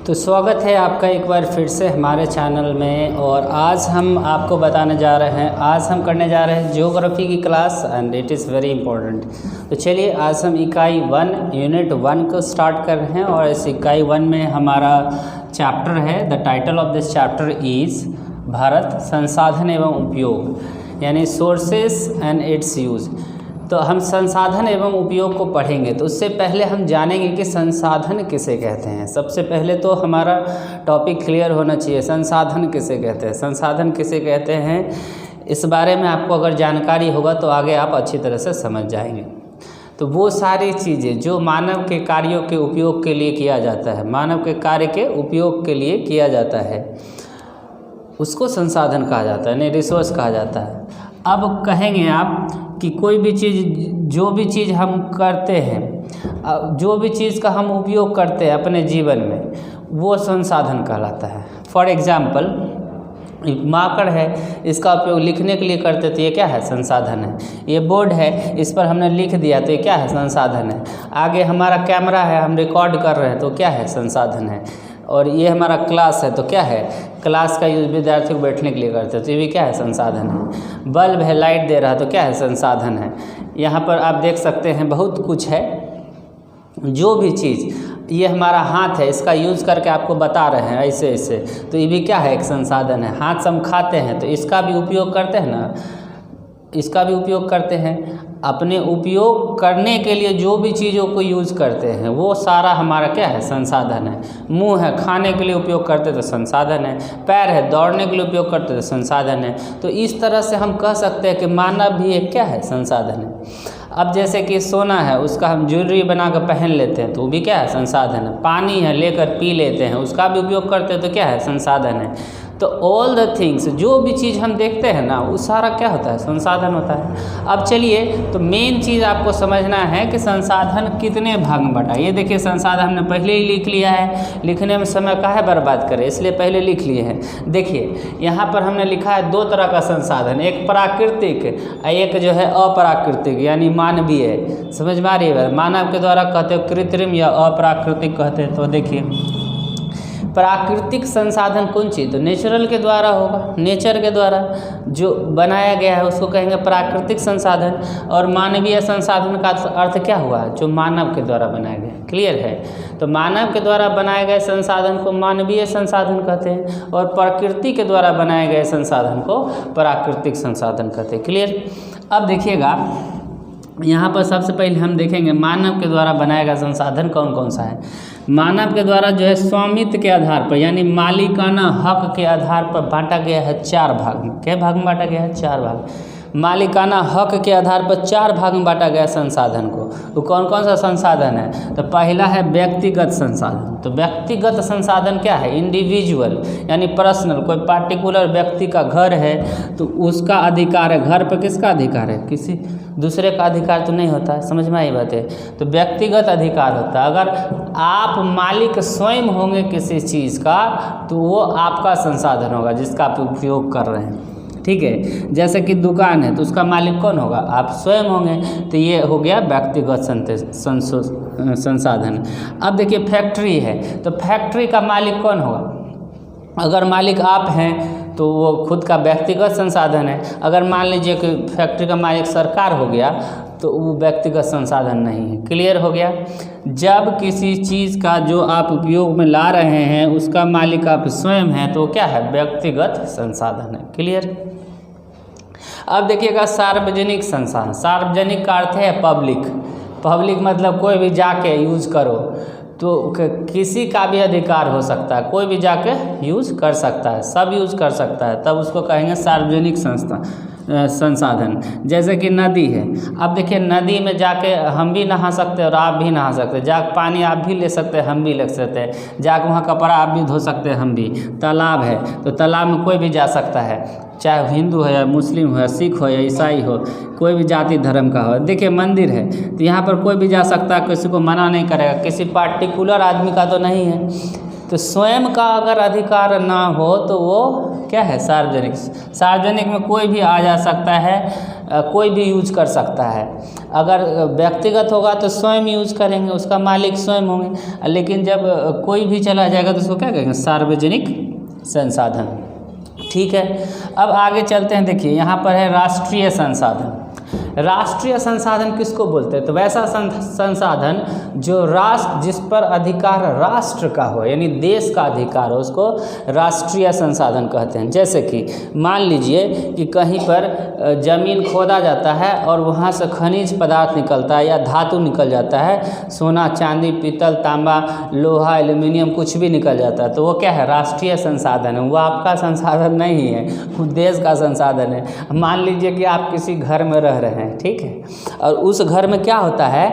तो स्वागत है आपका एक बार फिर से हमारे चैनल में। और आज हम आपको बताने जा रहे हैं, आज हम करने जा रहे हैं ज्योग्राफी की class and it is very important. तो चलिए आज हम इकाई 1 यूनिट 1 को स्टार्ट कर रहे हैं और इस इकाई 1 में हमारा चैप्टर है, the title of this chapter is Bharat संसाधन एवं उपयोग, यानी सोर्सेस एंड इट्स यूज़। तो हम संसाधन एवं उपयोग को पढ़ेंगे। तो उससे पहले हम जानेंगे कि संसाधन किसे कहते हैं। सबसे पहले तो हमारा टॉपिक क्लियर होना चाहिए, संसाधन किसे कहते हैं। संसाधन किसे कहते हैं इस बारे में आपको अगर जानकारी होगा तो आगे आप अच्छी तरह से समझ जाएंगे। तो वो सारी चीज़ें जो मानव के कार्यों के उपयोग के लिए किया जाता है, मानव के कार्य के उपयोग के लिए किया जाता है, उसको संसाधन कहा जाता है, नहीं रिसोर्स कहा जाता है। अब कहेंगे आप कि कोई भी चीज़, जो भी चीज़ हम करते हैं, जो भी चीज़ का हम उपयोग करते हैं अपने जीवन में, वो संसाधन कहलाता है। फॉर एग्ज़ाम्पल मार्कर है, इसका उपयोग लिखने के लिए करते तो ये क्या है? संसाधन है। ये बोर्ड है, इस पर हमने लिख दिया तो ये क्या है? संसाधन है। आगे हमारा कैमरा है, हम रिकॉर्ड कर रहे हैं तो क्या है? संसाधन है। और ये हमारा क्लास है तो क्या है? क्लास का यूज़ विद्यार्थियों को बैठने के लिए करते हैं तो ये भी क्या है? संसाधन है। बल्ब है, लाइट दे रहा है तो क्या है? संसाधन है। यहाँ पर आप देख सकते हैं बहुत कुछ है। जो भी चीज़, ये हमारा हाथ है, इसका यूज़ करके आपको बता रहे हैं ऐसे ऐसे, तो ये भी क्या है? एक संसाधन है। हाथ से हम खाते हैं तो इसका भी उपयोग करते हैं ना, इसका भी उपयोग करते हैं। अपने उपयोग करने के लिए जो भी चीज़ों को यूज़ करते हैं वो सारा हमारा क्या है? संसाधन है। मुंह है, खाने के लिए उपयोग करते तो संसाधन है। पैर है, दौड़ने के लिए उपयोग करते तो संसाधन है। तो इस तरह से हम कह सकते हैं कि मानव भी एक क्या है? संसाधन है। अब जैसे कि सोना है, उसका हम ज्वेलरी बना कर पहन लेते हैं तो वो भी क्या है? संसाधन है। पानी है, लेकर पी लेते हैं, उसका भी उपयोग करते हैं तो क्या है? संसाधन है। तो ऑल द थिंग्स, जो भी चीज़ हम देखते हैं ना, वो सारा क्या होता है? संसाधन होता है। अब चलिए, तो मेन चीज़ आपको समझना है कि संसाधन कितने भाग में बटा। ये देखिए, संसाधन हमने पहले ही लिख लिया है, लिखने में समय काहे बर्बाद करें, इसलिए पहले लिख लिए हैं। देखिए यहाँ पर हमने लिखा है दो तरह का संसाधन, एक प्राकृतिक और एक जो है अप्राकृतिक, यानी मानवीय। समझ में आ रही है? मानव के द्वारा कहते हो कृत्रिम या अप्राकृतिक कहते हैं। तो देखिए प्राकृतिक संसाधन कौन चीज़? तो नेचुरल के द्वारा होगा, नेचर के द्वारा जो बनाया गया है उसको कहेंगे प्राकृतिक संसाधन। और मानवीय संसाधन का अर्थ क्या हुआ? जो मानव के द्वारा बनाया गया। क्लियर है? तो मानव के द्वारा बनाए गए संसाधन को मानवीय संसाधन कहते हैं और प्रकृति के द्वारा बनाए गए संसाधन को प्राकृतिक संसाधन कहते हैं। क्लियर? अब देखिएगा, यहाँ पर सबसे पहले हम देखेंगे मानव के द्वारा बनाया गया संसाधन कौन कौन सा है। मानव के द्वारा जो है स्वामित्व के आधार पर, यानी मालिकाना हक के आधार पर बांटा गया है 4 भाग में। क्या भाग में बांटा गया है? 4 भाग। मालिकाना हक के आधार पर 4 भाग में बांटा गया संसाधन को। तो कौन कौन सा संसाधन है? तो पहला है व्यक्तिगत संसाधन। तो व्यक्तिगत संसाधन क्या है? इंडिविजुअल, यानी पर्सनल। कोई पार्टिकुलर व्यक्ति का घर है तो उसका अधिकार है। घर पर किसका अधिकार है? किसी दूसरे का अधिकार तो नहीं होता है। समझ में आई बात है? तो व्यक्तिगत अधिकार होता है। अगर आप मालिक स्वयं होंगे किसी चीज़ का तो वो आपका संसाधन होगा जिसका आप उपयोग कर रहे हैं। ठीक है? जैसे कि दुकान है तो उसका मालिक कौन होगा? आप स्वयं होंगे। तो ये हो गया व्यक्तिगत संसाधन। अब देखिए फैक्ट्री है तो फैक्ट्री का मालिक कौन होगा? अगर मालिक आप हैं तो वो खुद का व्यक्तिगत संसाधन है। अगर मान लीजिए कि फैक्ट्री का मालिक सरकार हो गया तो वो व्यक्तिगत संसाधन नहीं है। क्लियर हो गया? जब किसी चीज़ का जो आप उपयोग में ला रहे हैं उसका मालिक आप स्वयं हैं तो क्या है? व्यक्तिगत संसाधन है। क्लियर? अब देखिएगा सार्वजनिक संसाधन। सार्वजनिक का अर्थ है पब्लिक। पब्लिक मतलब कोई भी जाके यूज़ करो, तो किसी का भी अधिकार हो सकता है, कोई भी जाके यूज़ कर सकता है, सब यूज़ कर सकता है, तब उसको कहेंगे सार्वजनिक संसाधन। जैसे कि नदी है, अब देखिए नदी में जाके हम भी नहा सकते हैं और आप भी नहा सकते हैं। जाके पानी आप भी ले सकते हैं, हम भी ले सकते हैं। जाके वहाँ कपड़ा आप भी धो सकते हैं, हम भी। तालाब है तो तालाब में कोई भी जा सकता है, चाहे हिंदू हो या मुस्लिम हो या सिख हो या ईसाई हो, कोई भी जाति धर्म का हो। देखिए मंदिर है तो यहाँ पर कोई भी जा सकता है, किसी को मना नहीं करेगा। किसी पार्टिकुलर आदमी का तो नहीं है। तो स्वयं का अगर अधिकार ना हो तो वो क्या है, सार्वजनिक। सार्वजनिक में कोई भी आ जा सकता है, कोई भी यूज कर सकता है। अगर व्यक्तिगत होगा तो स्वयं यूज करेंगे, उसका मालिक स्वयं होंगे, लेकिन जब कोई भी चला जाएगा तो उसको क्या कहेंगे, सार्वजनिक संसाधन। ठीक है, अब आगे चलते हैं। देखिए यहाँ पर है राष्ट्रीय संसाधन। राष्ट्रीय संसाधन किसको बोलते हैं, तो वैसा संसाधन जो राष्ट्र, जिस पर अधिकार राष्ट्र का हो, यानी देश का अधिकार हो, उसको राष्ट्रीय संसाधन कहते हैं। जैसे कि मान लीजिए कि कहीं पर जमीन खोदा जाता है और वहाँ से खनिज पदार्थ निकलता है या धातु निकल जाता है, सोना, चांदी, पीतल, तांबा, लोहा, एल्युमिनियम, कुछ भी निकल जाता है, तो वो क्या है, राष्ट्रीय संसाधन है। वो आपका संसाधन नहीं है, वो देश का संसाधन है। मान लीजिए कि आप किसी घर में रह रहे हैं, ठीक है, और उस घर में क्या होता है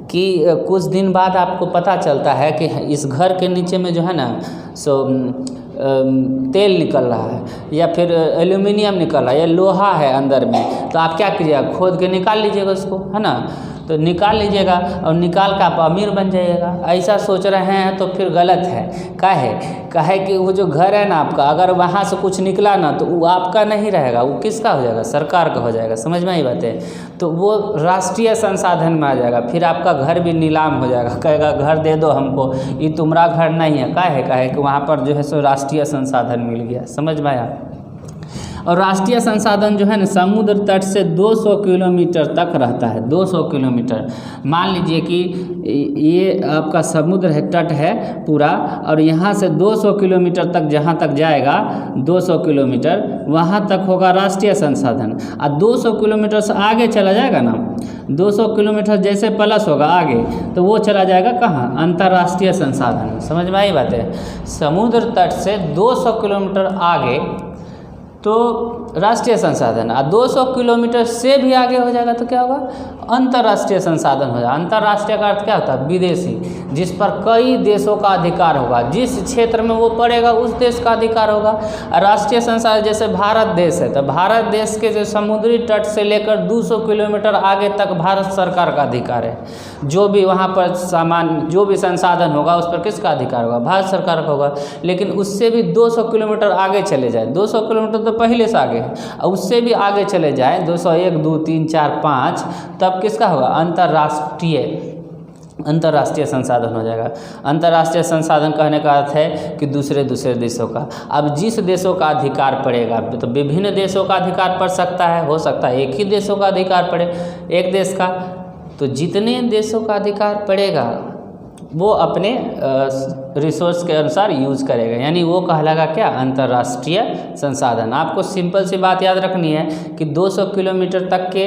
कि कुछ दिन बाद आपको पता चलता है कि इस घर के नीचे में जो है ना सो तेल निकल रहा है या फिर एल्युमिनियम निकल रहा है या लोहा है अंदर में, तो आप क्या कीजिएगा, खोद के निकाल लीजिएगा उसको, है ना। तो निकाल लीजिएगा और निकाल के आप अमीर बन जाइएगा। ऐसा सोच रहे हैं तो फिर गलत है। काहे कि वो जो घर है ना आपका, अगर वहाँ से कुछ निकला ना तो वो आपका नहीं रहेगा, वो किसका हो जाएगा, सरकार का हो जाएगा। समझ में आई बात है। तो वो राष्ट्रीय संसाधन में आ जाएगा, फिर आपका घर भी नीलाम हो जाएगा, कहेगा घर दे दो हमको, ये तुम्हारा घर नहीं है। काहे कि वहाँ पर जो है सो राष्ट्रीय संसाधन मिल गया। समझ में आया। और राष्ट्रीय संसाधन जो है ना समुद्र तट से 200 किलोमीटर तक रहता है। 200 किलोमीटर, मान लीजिए कि ये आपका समुद्र है, तट है पूरा, और यहाँ से 200 किलोमीटर तक जहाँ तक जाएगा, 200 किलोमीटर वहाँ तक होगा राष्ट्रीय संसाधन। और 200 किलोमीटर से आगे चला जाएगा ना, 200 किलोमीटर जैसे प्लस होगा आगे, तो वो चला जाएगा कहाँ, अंतर्राष्ट्रीय संसाधन। समझ में आई बात है। समुद्र तट से 200 किलोमीटर आगे तो राष्ट्रीय संसाधन, और 200 किलोमीटर से भी आगे हो जाएगा तो क्या होगा, अंतर्राष्ट्रीय संसाधन हो जाएगा। अंतर्राष्ट्रीय का अर्थ क्या होता है, विदेशी, जिस पर कई देशों का अधिकार होगा, जिस क्षेत्र में वो पड़ेगा उस देश का अधिकार होगा। राष्ट्रीय संसाधन जैसे भारत देश है, तो भारत देश के जो समुद्री तट से लेकर 200 किलोमीटर आगे तक भारत सरकार का अधिकार है। जो भी वहाँ पर सामान, जो भी संसाधन होगा उस पर किसका अधिकार होगा, भारत सरकार का होगा। लेकिन उससे भी 200 किलोमीटर आगे चले जाए, 200 किलोमीटर तो पहले से आगे है, और उससे भी आगे चले जाए 201, 2, 3, 4, 5, तब किसका होगा, अंतर्राष्ट्रीय संसाधन हो जाएगा। अंतर्राष्ट्रीय संसाधन कहने का अर्थ है कि दूसरे देशों का। अब जिस देशों का अधिकार पड़ेगा, तो विभिन्न देशों का अधिकार पड़ सकता है, हो सकता है एक ही देशों का अधिकार पड़े, एक देश का, तो जितने देशों का अधिकार पड़ेगा वो अपने रिसोर्स के अनुसार यूज करेगा, यानी वो कहलाएगा क्या, अंतर्राष्ट्रीय संसाधन। आपको सिंपल सी बात याद रखनी है कि 200 किलोमीटर तक के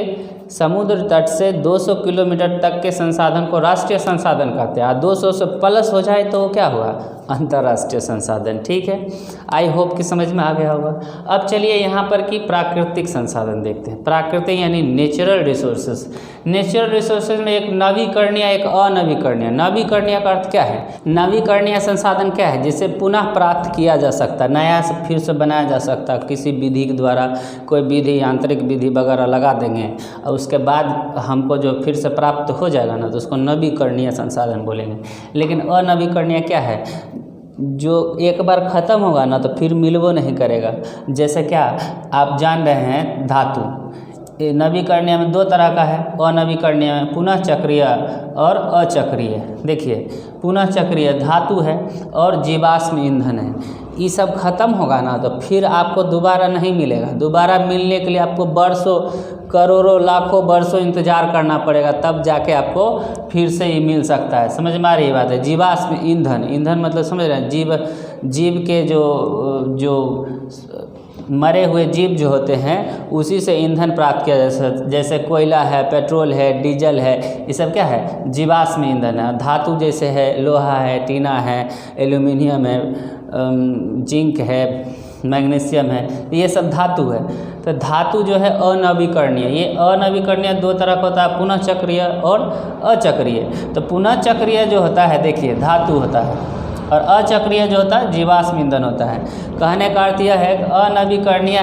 समुद्र तट से 200 किलोमीटर तक के संसाधन को राष्ट्रीय संसाधन कहते हैं, और 200 से प्लस हो जाए तो क्या हुआ, अंतर्राष्ट्रीय संसाधन। ठीक है, आई होप कि समझ में आ गया होगा। अब चलिए यहाँ पर कि प्राकृतिक संसाधन देखते हैं। प्राकृतिक यानी नेचुरल रिसोर्सेज। नेचुरल रिसोर्सेज में एक नवीकरणीय, एक अनवीकरणीय। नवीकरणीय का अर्थ क्या है, नवीकरणीय संसाधन क्या है, जिसे पुनः प्राप्त किया जा सकता है, नया से फिर से बनाया जा सकता है, किसी विधि के द्वारा, कोई विधि, यांत्रिक विधि वगैरह लगा देंगे और उसके बाद हमको जो फिर से प्राप्त हो जाएगा ना, तो उसको नवीकरणीय संसाधन बोलेंगे। लेकिन अनवीकरणीय क्या है, जो एक बार ख़त्म होगा ना तो फिर मिलवो नहीं करेगा। जैसे क्या, आप जान रहे हैं धातु, नवीकरणीय में 2 तरह का है, अनवीकरणीय में पुनः चक्रीय और अचक्रीय। देखिए, पुनः चक्रीय धातु है और जीवाश्म ईंधन है। ये सब खत्म होगा ना तो फिर आपको दोबारा नहीं मिलेगा। दोबारा मिलने के लिए आपको वर्षों, करोड़ों, लाखों वर्षों इंतजार करना पड़ेगा, तब जाके आपको फिर से ये मिल सकता है। समझ में आ रही बात है। जीवाश्म ईंधन, ईंधन मतलब समझ रहे हैं, जीव के जो मरे हुए जीव जो होते हैं उसी से ईंधन प्राप्त किया जा सकता है। जैसे कोयला है, पेट्रोल है, डीजल है, ये सब क्या है, जीवाश्म ईंधन है। धातु जैसे है, लोहा है, टीना है, एल्युमिनियम है, जिंक है, मैग्नीशियम है, ये सब धातु है। तो धातु जो है अनवीकरणीय, ये अनवीकरणीय 2 तरह का होता है, पुनः चक्रीय और अचक्रीय। तो पुनः चक्रीय जो होता है, देखिए धातु होता है, और अचक्रीय जो होता है जीवाश्म ईंधन होता है। कहने का अर्थ यह है कि अनवीकरणीय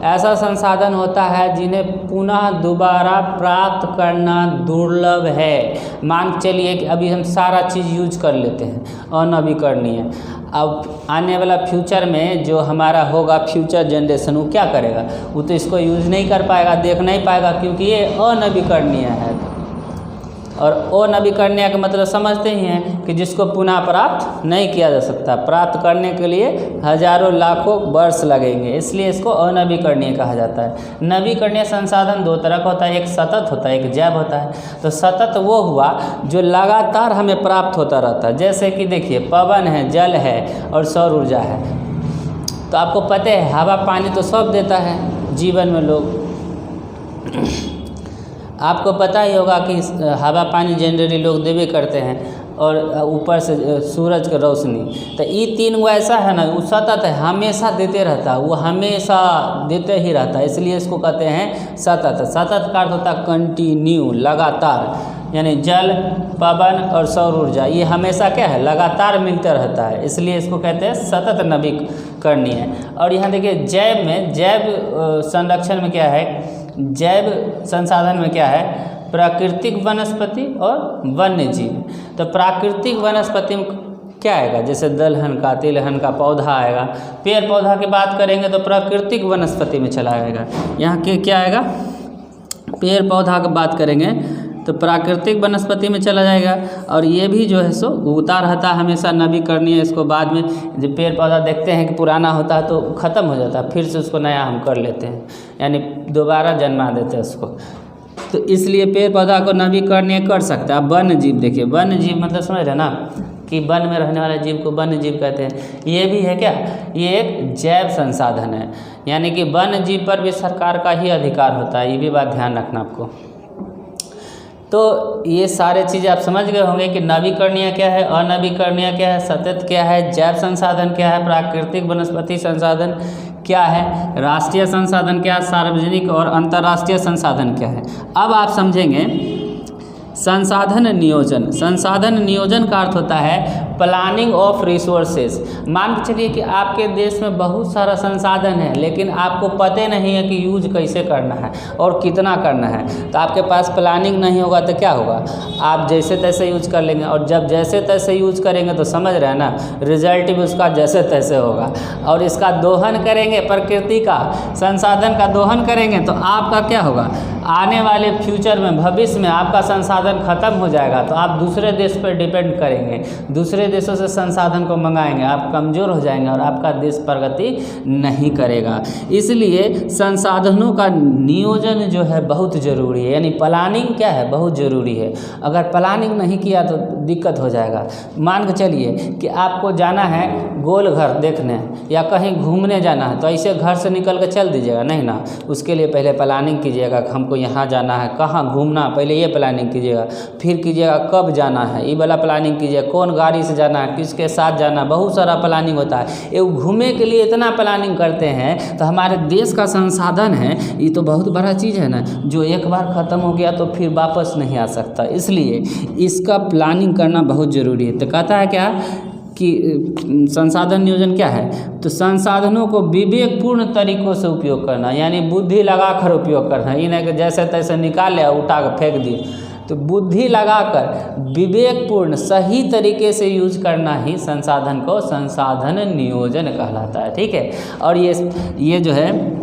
ऐसा संसाधन होता है जिन्हें पुनः दोबारा प्राप्त करना दुर्लभ है। मान चलिए कि अभी हम सारा चीज़ यूज कर लेते हैं अनवीकरणीय, अब आने वाला फ्यूचर में जो हमारा होगा फ्यूचर जनरेशन, वो क्या करेगा? वो तो इसको यूज़ नहीं कर पाएगा, देख नहीं पाएगा, क्योंकि ये अनवीकरणीय है। और अनवीकरणीय का मतलब समझते ही हैं कि जिसको पुनः प्राप्त नहीं किया जा सकता। प्राप्त करने के लिए हजारों लाखों वर्ष लगेंगे, इसलिए इसको अनवीकरणीय कहा जाता है। नवीकरणीय संसाधन दो तरह का होता है, एक सतत होता है, एक जैव होता है। तो सतत वो हुआ जो लगातार हमें प्राप्त होता रहता है, जैसे कि देखिए पवन है, जल है और सौर ऊर्जा है। तो आपको पता है हवा पानी तो सब देता है जीवन में लोग। आपको पता ही होगा कि हवा पानी जनरली लोग देवे करते हैं, और ऊपर से सूरज की रोशनी। तो ये तीन वो ऐसा है ना, वो सतत है, हमेशा देते रहता है, वो हमेशा देते ही रहता है, इसलिए इसको कहते हैं सतत। सतत का अर्थ होता है कंटिन्यू, लगातार, यानी जल, पवन और सौर ऊर्जा ये हमेशा क्या है, लगातार मिलते रहता है, इसलिए इसको कहते हैं सतत नवीकरणीय। और यहाँ देखिए जैव में, जैव संरक्षण में क्या है, जैव संसाधन में क्या है, प्राकृतिक वनस्पति और वन्य जीव। तो प्राकृतिक वनस्पति में क्या आएगा, जैसे दलहन का, तिलहन का पौधा आएगा। पेड़ पौधा की बात करेंगे तो प्राकृतिक वनस्पति में चला आएगा। यहाँ के क्या आएगा, पेड़ पौधा की बात करेंगे तो प्राकृतिक वनस्पति में चला जाएगा। और ये भी जो है सो उगता रहता है हमेशा, नवीकरणीय। इसको बाद में जब पेड़ पौधा देखते हैं कि पुराना होता है तो ख़त्म हो जाता है, फिर से उसको नया हम कर लेते हैं, यानी दोबारा जन्मा देते हैं उसको। तो इसलिए पेड़ पौधा को नवीकरणीय कर सकता है। वन्य जीव देखिए, वन्य जीव मतलब समझ रहे ना कि वन में रहने वाले जीव को वन्य जीव कहते हैं। ये भी है क्या, ये एक जैव संसाधन है, यानी कि वन्य जीव पर भी सरकार का ही अधिकार होता है। ये भी बात ध्यान रखना आपको। तो ये सारे चीज़ आप समझ गए होंगे कि नवीकरणीय क्या है, अनवीकरणीय क्या है, सतत क्या है, जैव संसाधन क्या है, प्राकृतिक वनस्पति संसाधन क्या है, राष्ट्रीय संसाधन क्या है, सार्वजनिक और अंतर्राष्ट्रीय संसाधन क्या है। अब आप समझेंगे संसाधन नियोजन। संसाधन नियोजन का अर्थ होता है प्लानिंग ऑफ रिसोर्सेज। मान के चलिए कि आपके देश में बहुत सारा संसाधन है, लेकिन आपको पता नहीं है कि यूज कैसे करना है और कितना करना है। तो आपके पास प्लानिंग नहीं होगा तो क्या होगा, आप जैसे तैसे यूज कर लेंगे। और जब जैसे तैसे यूज करेंगे तो समझ रहे हैं ना, रिजल्ट भी उसका जैसे तैसे होगा। और इसका दोहन करेंगे, प्रकृति का संसाधन का दोहन करेंगे तो आपका क्या होगा, आने वाले फ्यूचर में, भविष्य में आपका संसाधन खत्म हो जाएगा। तो आप दूसरे देश पर डिपेंड करेंगे, दूसरे देशों से संसाधन को मंगाएंगे, आप कमज़ोर हो जाएंगे और आपका देश प्रगति नहीं करेगा। इसलिए संसाधनों का नियोजन जो है बहुत ज़रूरी है, यानी प्लानिंग क्या है, बहुत ज़रूरी है। अगर प्लानिंग नहीं किया तो दिक्कत हो जाएगा। मान के चलिए कि आपको जाना है गोल घर देखने या कहीं घूमने जाना है, तो ऐसे घर से निकल कर चल दीजिएगा नहीं ना, उसके लिए पहले प्लानिंग कीजिएगा, हमको यहाँ जाना है, कहाँ घूमना, पहले ये प्लानिंग कीजिएगा। फिर कीजिएगा कब जाना है, ये वाला प्लानिंग कीजिएगा, कौन गाड़ी से जाना है, किसके साथ जाना, बहुत सारा प्लानिंग होता है। ये घूमने के लिए इतना प्लानिंग करते हैं। तो हमारे देश का संसाधन है, ये तो बहुत बड़ा चीज़ है ना, जो एक बार ख़त्म हो गया तो फिर वापस नहीं आ सकता। इसलिए इसका प्लानिंग करना बहुत ज़रूरी है। तो कहता है क्या कि संसाधन नियोजन क्या है, तो संसाधनों को विवेकपूर्ण तरीकों से उपयोग करना, यानी बुद्धि लगाकर उपयोग करना। ये नहीं कि जैसे तैसे निकाल लिया, उठा कर फेंक दिए। तो बुद्धि लगाकर विवेकपूर्ण सही तरीके से यूज करना ही संसाधन को संसाधन नियोजन कहलाता है। ठीक है। और ये जो है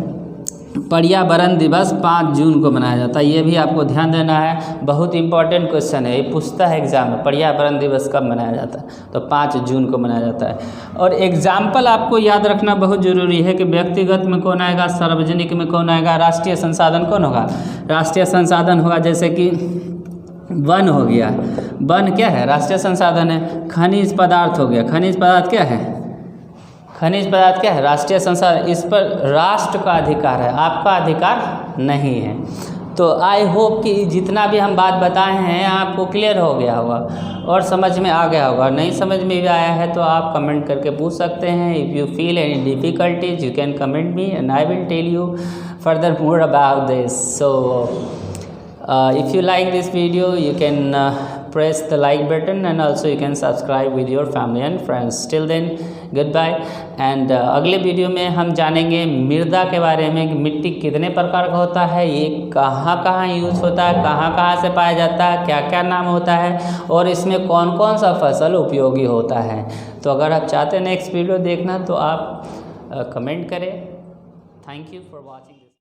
पर्यावरण दिवस 5 जून को मनाया जाता है। ये भी आपको ध्यान देना है, बहुत इंपॉर्टेंट क्वेश्चन है, ये पूछता है एग्जाम में, पर्यावरण दिवस कब मनाया जाता है, तो 5 जून को मनाया जाता है। और एग्जाम्पल आपको याद रखना बहुत ज़रूरी है कि व्यक्तिगत में कौन आएगा, सार्वजनिक में कौन आएगा, राष्ट्रीय संसाधन कौन होगा, राष्ट्रीय संसाधन होगा जैसे कि वन हो गया। वन क्या है, राष्ट्रीय संसाधन है। खनिज पदार्थ हो गया, खनिज पदार्थ क्या है, खनिज पदार्थ क्या है, राष्ट्रीय संसाधन। इस पर राष्ट्र का अधिकार है, आपका अधिकार नहीं है। तो आई होप कि जितना भी हम बात बताए हैं आपको क्लियर हो गया होगा और समझ में आ गया होगा। नहीं समझ में भी आया है तो आप कमेंट करके पूछ सकते हैं। If you feel any difficulties you can comment me and I will tell you further more about this. So if you like this video you can press the like button and also you can subscribe with your family and friends. Till then, goodbye and अगले video में हम जानेंगे मृदा के बारे में कि मिट्टी कितने प्रकार का होता है, ये कहाँ कहाँ यूज होता है, कहाँ कहाँ से पाया जाता है, क्या क्या नाम होता है और इसमें कौन कौन सा फसल उपयोगी होता है। तो अगर आप चाहते हैं नेक्स्ट वीडियो देखना तो आप कमेंट करें। Thank you for watching.